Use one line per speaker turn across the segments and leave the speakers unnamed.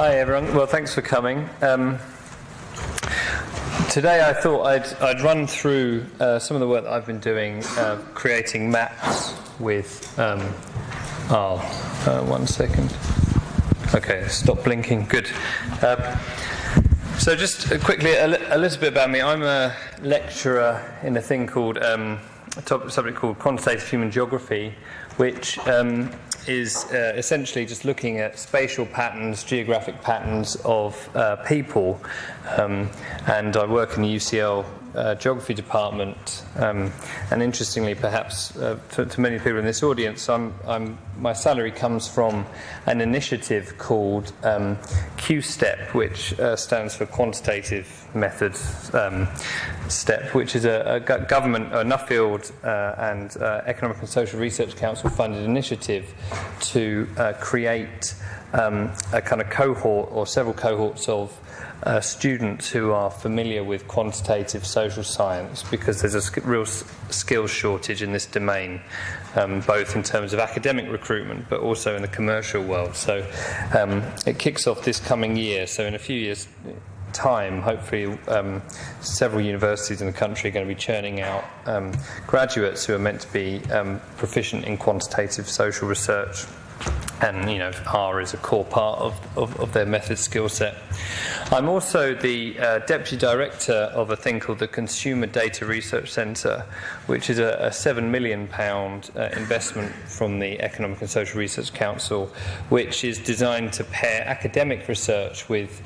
Hi everyone. Well, thanks for coming. Today I thought I'd run through some of the work that I've been doing, creating maps with. 1 second. Okay, stop blinking. Good. So just quickly, a little bit about me. I'm a lecturer in a thing called a subject called quantitative human geography, which is essentially just looking at spatial patterns, geographic patterns of people. And I work in the UCL geography department. And interestingly, perhaps to many people in this audience, my salary comes from an initiative called QSTEP, which stands for Quantitative Methods STEP, which is a government, a Nuffield and Economic and Social Research Council funded initiative to create a kind of cohort or several cohorts of students who are familiar with quantitative social science, because there's a real skills shortage in this domain, both in terms of academic recruitment but also in the commercial world. So it kicks off this coming year, so in a few years' time, hopefully several universities in the country are going to be churning out graduates who are meant to be proficient in quantitative social research. And, R is a core part of their method skill set. I'm also the Deputy Director of a thing called the Consumer Data Research Centre, which is a £7 million investment from the Economic and Social Research Council, which is designed to pair academic research with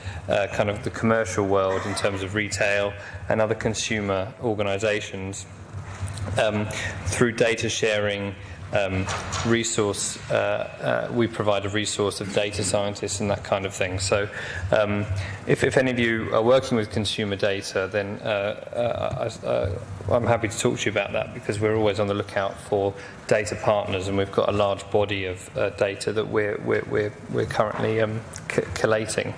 kind of the commercial world in terms of retail and other consumer organisations through data sharing. Resource, we provide a resource of data scientists and that kind of thing. So if any of you are working with consumer data, then I'm happy to talk to you about that, because we're always on the lookout for data partners, and we've got a large body of data that we're currently collating.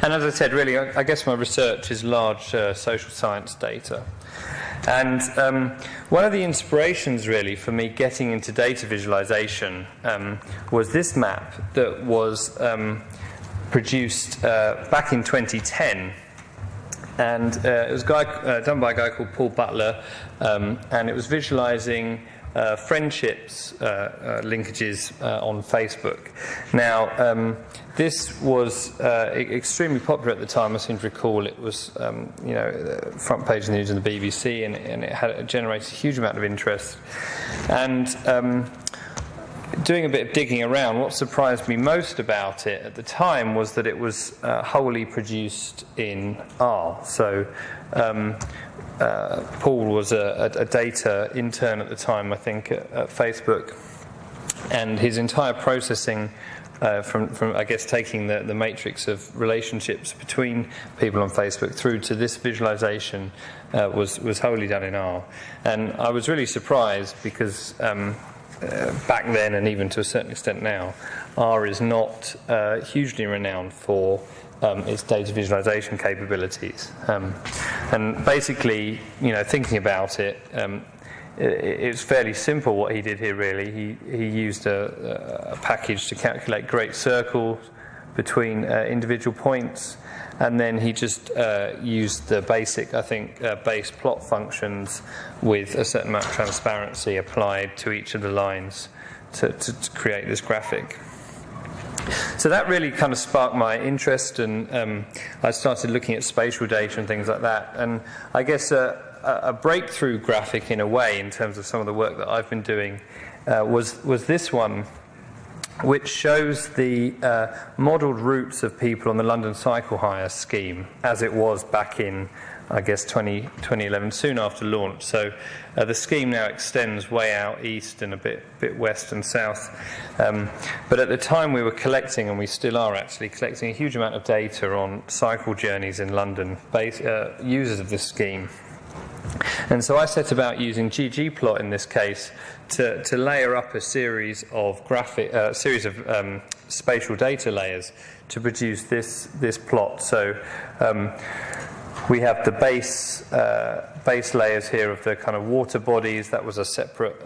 And as I said, really, I guess my research is large social science data. And one of the inspirations, really, for me getting into data visualization was this map that was produced back in 2010. And it was done by a guy called Paul Butler, and it was visualizing friendships linkages on Facebook. Now, this was extremely popular at the time. I seem to recall it was, front page news in the BBC, and it generated a huge amount of interest. And doing a bit of digging around, what surprised me most about it at the time was that it was wholly produced in R. So Paul was a data intern at the time, I think, at Facebook, and his entire processing from I guess taking the matrix of relationships between people on Facebook through to this visualization was wholly done in R. And I was really surprised, because back then, and even to a certain extent now, R is not hugely renowned for its data visualization capabilities. And basically, thinking about it, it's fairly simple what he did here, really. He used a package to calculate great circles between individual points, and then he just used the basic, I think, base plot functions with a certain amount of transparency applied to each of the lines to create this graphic. So that really kind of sparked my interest, and I started looking at spatial data and things like that. And I guess a breakthrough graphic, in a way, in terms of some of the work that I've been doing, was this one, which shows the modelled routes of people on the London cycle hire scheme as it was back in, I guess, 2011, soon after launch. So the scheme now extends way out east and a bit west and south. But at the time we were collecting, and we still are actually collecting, a huge amount of data on cycle journeys in London, users of this scheme. And so I set about using ggplot in this case to layer up a series of spatial data layers to produce this plot. So we have the base layers here of the kind of water bodies. That was a separate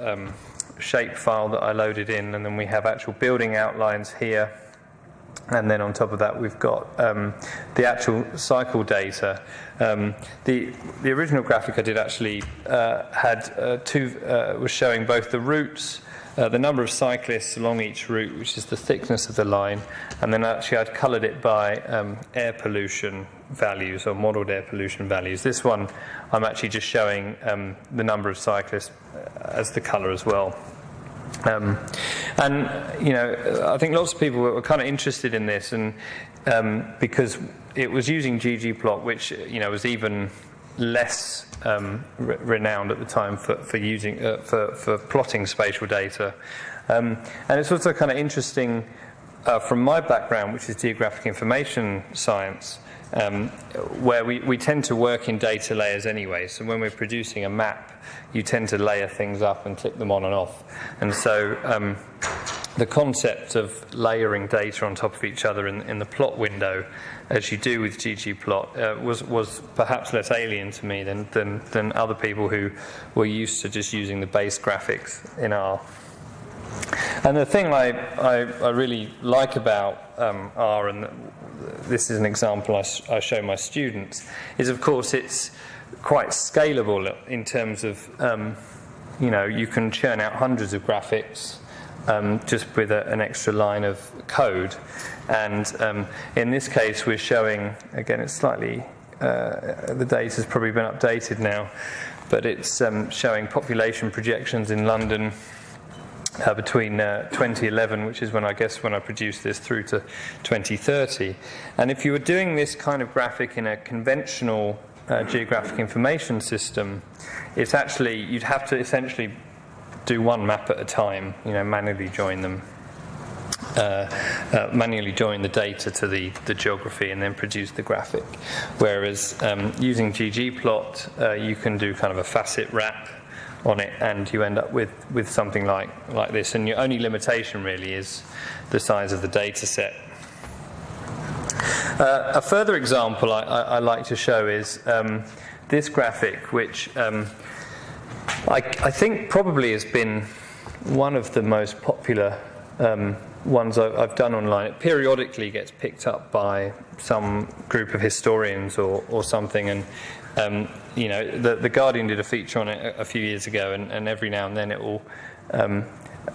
shape file that I loaded in, and then we have actual building outlines here. and then on top of that, we've got the actual cycle data. The original graphic I did actually was showing both the routes, the number of cyclists along each route, which is the thickness of the line, and then actually I'd coloured it by air pollution values or modelled air pollution values. This one I'm actually just showing the number of cyclists as the colour as well. And I think lots of people were kind of interested in this, and because it was using ggplot, which was even less renowned at the time for using for plotting spatial data, and it's also kind of interesting from my background, which is geographic information science, where we tend to work in data layers anyway. So when we're producing a map, you tend to layer things up and click them on and off. And so the concept of layering data on top of each other in the plot window, as you do with ggplot, was perhaps less alien to me than other people who were used to just using the base graphics in R. And the thing I really like about R, and this is an example I show my students, is of course it's quite scalable in terms of, you can churn out hundreds of graphics just with an extra line of code. And in this case we're showing, again it's slightly, the data's probably been updated now, but it's showing population projections in London between 2011, which is when I produced this, through to 2030. And if you were doing this kind of graphic in a conventional geographic information system, it's actually, you'd have to essentially do one map at a time, manually join them, manually join the data to the geography and then produce the graphic. Whereas using ggplot, you can do kind of a facet wrap on it, and you end up with something like this, and your only limitation really is the size of the data set. A further example I like to show is this graphic, which I think probably has been one of the most popular ones I've done online. It periodically gets picked up by some group of historians or something, and the Guardian did a feature on it a few years ago, and every now and then it will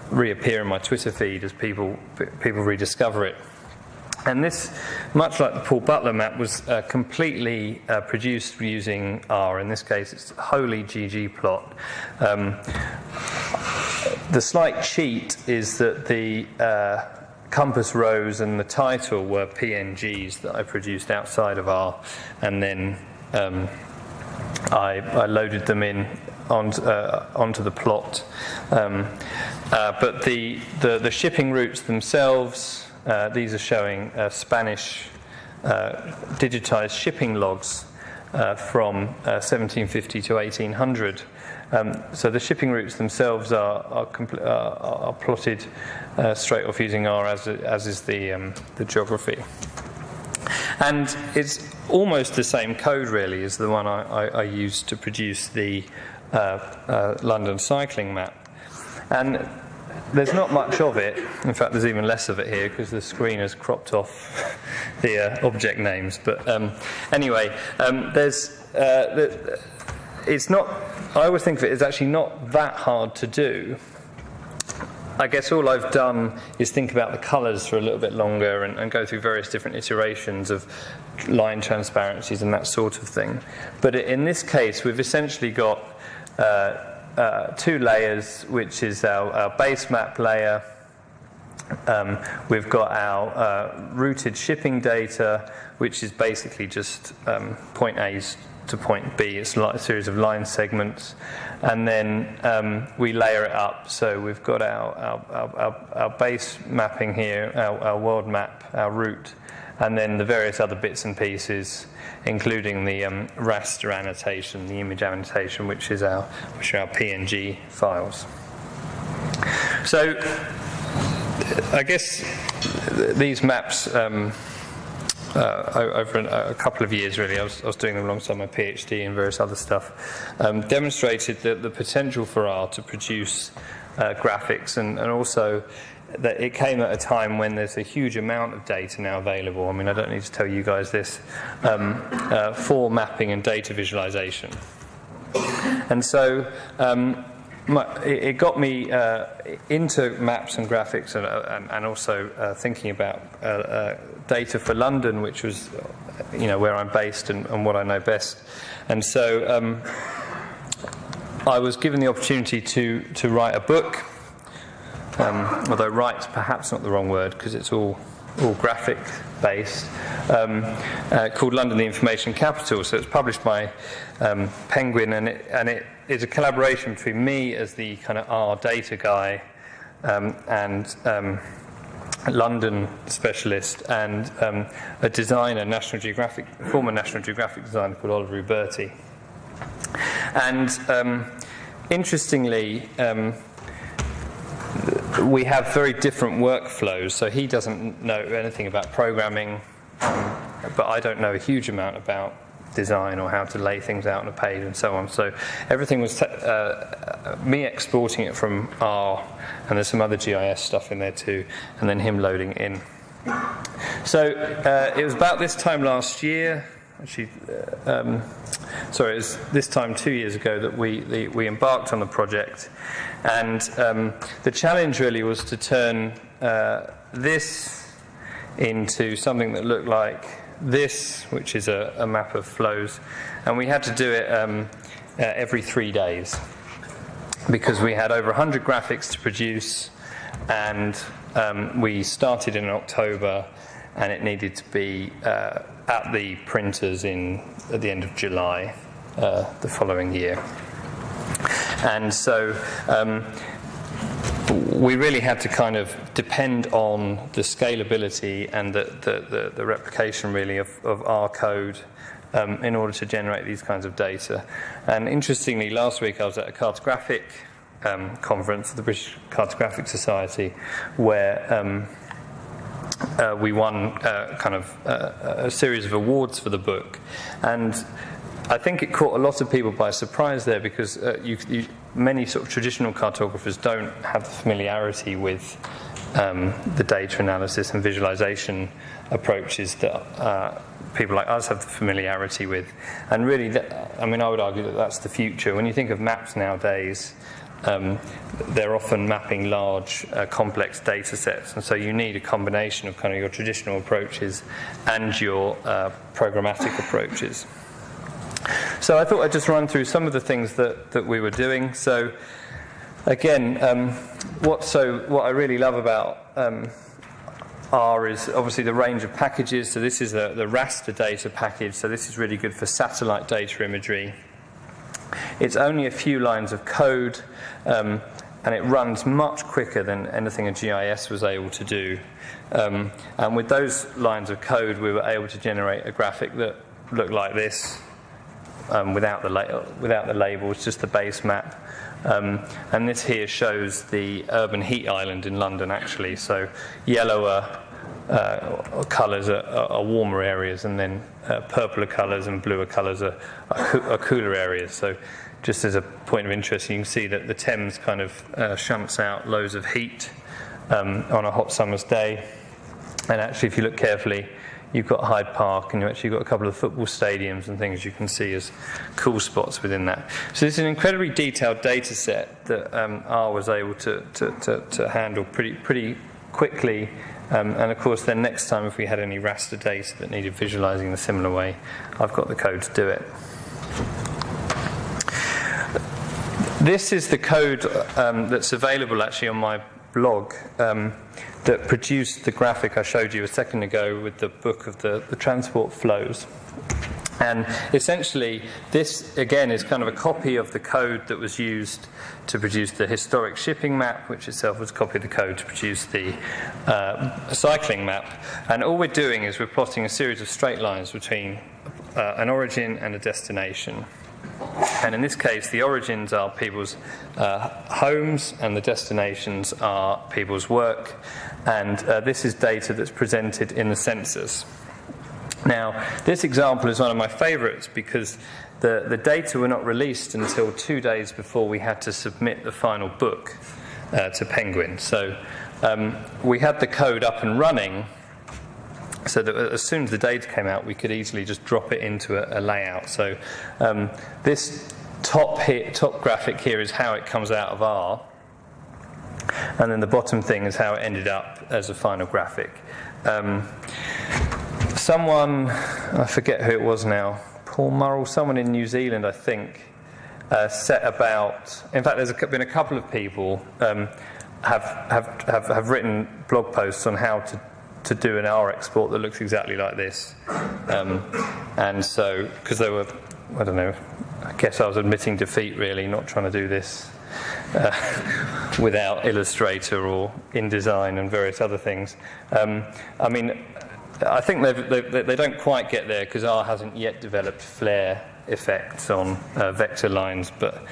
reappear in my Twitter feed as people rediscover it. And this, much like the Paul Butler map, was completely produced using R. In this case, it's wholly ggplot. The slight cheat is that the compass rows and the title were PNGs that I produced outside of R, and then I loaded them in onto the plot. But the shipping routes themselves, these are showing Spanish digitized shipping logs from 1750 to 1800. So the shipping routes themselves are plotted straight off using R, as is the geography. And it's almost the same code really as the one I used to produce the London cycling map. And there's not much of it. In fact, there's even less of it here because the screen has cropped off the object names. But anyway, it's not, I always think of it as actually not that hard to do. I guess all I've done is think about the colours for a little bit longer and go through various different iterations of line transparencies and that sort of thing. But in this case, we've essentially got two layers, which is our base map layer. We've got our routed shipping data, which is basically just point A's to point B. It's a series of line segments, and then we layer it up. So we've got our base mapping here, our world map, our route, and then the various other bits and pieces, including the raster annotation, the image annotation, which are our PNG files. So I guess these maps, over a couple of years really, I was doing them alongside my PhD and various other stuff, demonstrated the potential for R to produce graphics, and also that it came at a time when there's a huge amount of data now available. I mean, I don't need to tell you guys this, for mapping and data visualization. And so it got me into maps and graphics, and also thinking about data for London, which was, where I'm based and what I know best. And so I was given the opportunity to write a book, although write's perhaps not the wrong word because it's all graphic based, called London the Information Capital. So it's published by Penguin, and it is a collaboration between me as the kind of R data guy and London specialist, and a designer, former National Geographic designer called Oliver Uberti. And interestingly, we have very different workflows. So he doesn't know anything about programming, but I don't know a huge amount about design or how to lay things out on a page and so on. So everything was me exporting it from R, and there's some other GIS stuff in there too, and then him loading it in. So it was about this time last year, actually, sorry, it was this time 2 years ago that we embarked on the project, and the challenge really was to turn this into something that looked like this, which is a map of flows, and we had to do it every 3 days because we had over 100 graphics to produce, and we started in October, and it needed to be at the printers at the end of July the following year. And so we really had to kind of depend on the scalability and the replication really of our code in order to generate these kinds of data. And interestingly, last week I was at a cartographic conference, the British Cartographic Society, where we won a series of awards for the book. And I think it caught a lot of people by surprise there, because many sort of traditional cartographers don't have the familiarity with the data analysis and visualization approaches that people like us have the familiarity with. And really, I would argue that that's the future. When you think of maps nowadays, they're often mapping large, complex data sets, and so you need a combination of kind of your traditional approaches and your programmatic approaches. So I thought I'd just run through some of the things that we were doing. So again, what I really love about R is obviously the range of packages. So this is the Raster Data package. So this is really good for satellite data imagery. It's only a few lines of code, and it runs much quicker than anything a GIS was able to do. And with those lines of code, we were able to generate a graphic that looked like this, without the labels, just the base map. And this here shows the urban heat island in London, actually. So yellower colours are warmer areas, and then purpler colours and bluer colours are cooler areas. So just as a point of interest, you can see that the Thames kind of shunts out loads of heat on a hot summer's day. And actually, if you look carefully, you've got Hyde Park, and you've actually got a couple of football stadiums and things you can see as cool spots within that. So it's an incredibly detailed data set that R was able to handle pretty quickly. And of course, then next time, if we had any raster data that needed visualizing in a similar way, I've got the code to do it. This is the code that's available actually on my blog that produced the graphic I showed you a second ago with the book of the transport flows. And essentially, this, again, is kind of a copy of the code that was used to produce the historic shipping map, which itself was a copy of the code to produce the cycling map. And all we're doing is we're plotting a series of straight lines between an origin and a destination. And in this case, the origins are people's homes, and the destinations are people's work. And this is data that's presented in the census. Now, this example is one of my favourites because the data were not released until 2 days before we had to submit the final book to Penguin. So we had the code up and running, so that as soon as the data came out, we could easily just drop it into a layout. So this top graphic here is how it comes out of R, and then the bottom thing is how it ended up as a final graphic. Someone, I forget who it was now, Paul Murrell, someone in New Zealand, I think, set about. In fact, there's been a couple of people have written blog posts on how to do an R export that looks exactly like this. And so, because they were, I don't know, I guess I was admitting defeat really, not trying to do this without Illustrator or InDesign and various other things. I mean, I think they don't quite get there because R hasn't yet developed flare effects on vector lines, but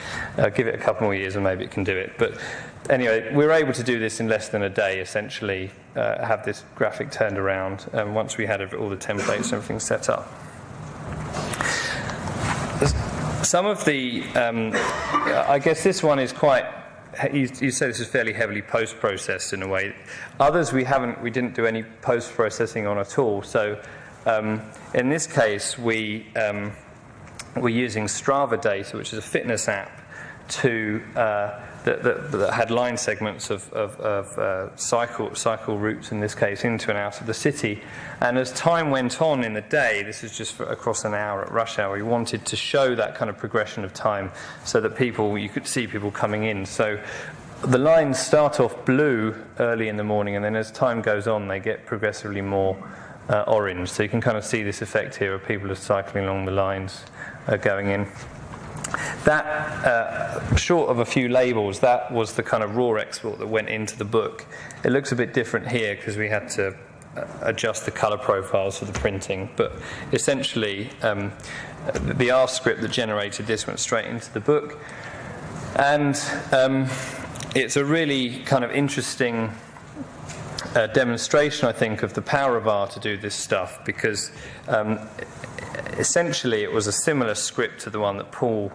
give it a couple more years and maybe it can do it. But anyway, we were able to do this in less than a day, essentially, have this graphic turned around once we had all the templates and everything set up. Some of the, I guess this one is quite, you say this is fairly heavily post-processed in a way. Others we didn't do any post-processing on at all. So in this case, we're using Strava Data, which is a fitness app, that had line segments of cycle routes, in this case, into and out of the city. And as time went on in the day, this is just across an hour at rush hour, we wanted to show that kind of progression of time so that you could see people coming in. So the lines start off blue early in the morning, and then as time goes on, they get progressively more orange. So you can kind of see this effect here of people are cycling along the lines going in. That, short of a few labels, that was the kind of raw export that went into the book. It looks a bit different here because we had to adjust the color profiles for the printing, but essentially the R script that generated this went straight into the book. And it's a really kind of interesting demonstration, I think, of the power of R to do this stuff, because essentially it was a similar script to the one that Paul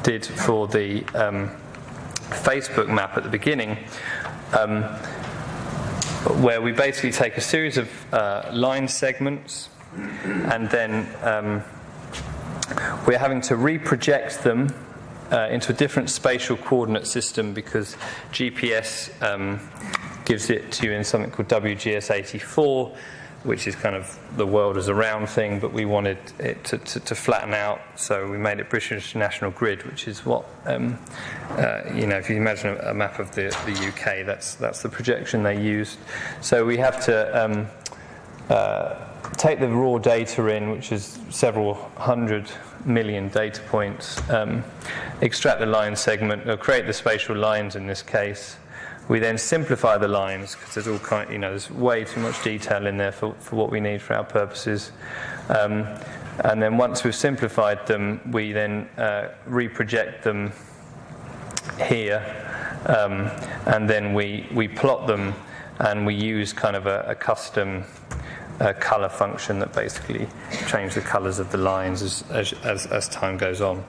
did for the Facebook map at the beginning, where we basically take a series of line segments, and then we're having to reproject them into a different spatial coordinate system, because GPS gives it to you in something called WGS84, which is kind of the world as a round thing, but we wanted it to flatten out, so we made it British National Grid, which is what, if you imagine a map of the UK, that's the projection they used. So we have to take the raw data in, which is several 100 million data points, extract the line segment, or create the spatial lines in this case. We then simplify the lines because there's there's way too much detail in there for what we need for our purposes. And then once we've simplified them, we then reproject them here, and then we plot them, and we use kind of a custom color function that basically changes the colors of the lines as time goes on.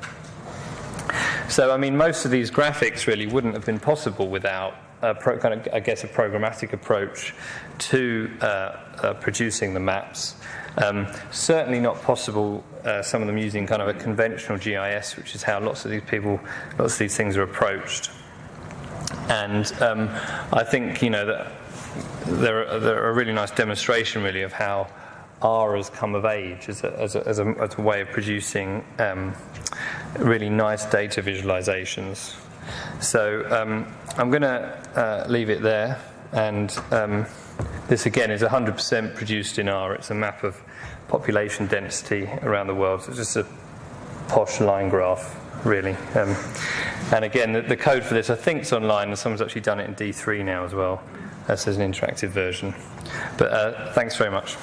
So, I mean, most of these graphics really wouldn't have been possible without a programmatic approach to producing the maps. Certainly not possible, some of them using kind of a conventional GIS, which is how lots of these things are approached. And I think, that they're a really nice demonstration, really, of how R has come of age as a way of producing really nice data visualizations. So I'm going to leave it there, and this again is 100% produced in R. It's a map of population density around the world. So it's just a posh line graph, really. And again, the code for this I think is online, and someone's actually done it in D3 now as well. As an interactive version. But thanks very much.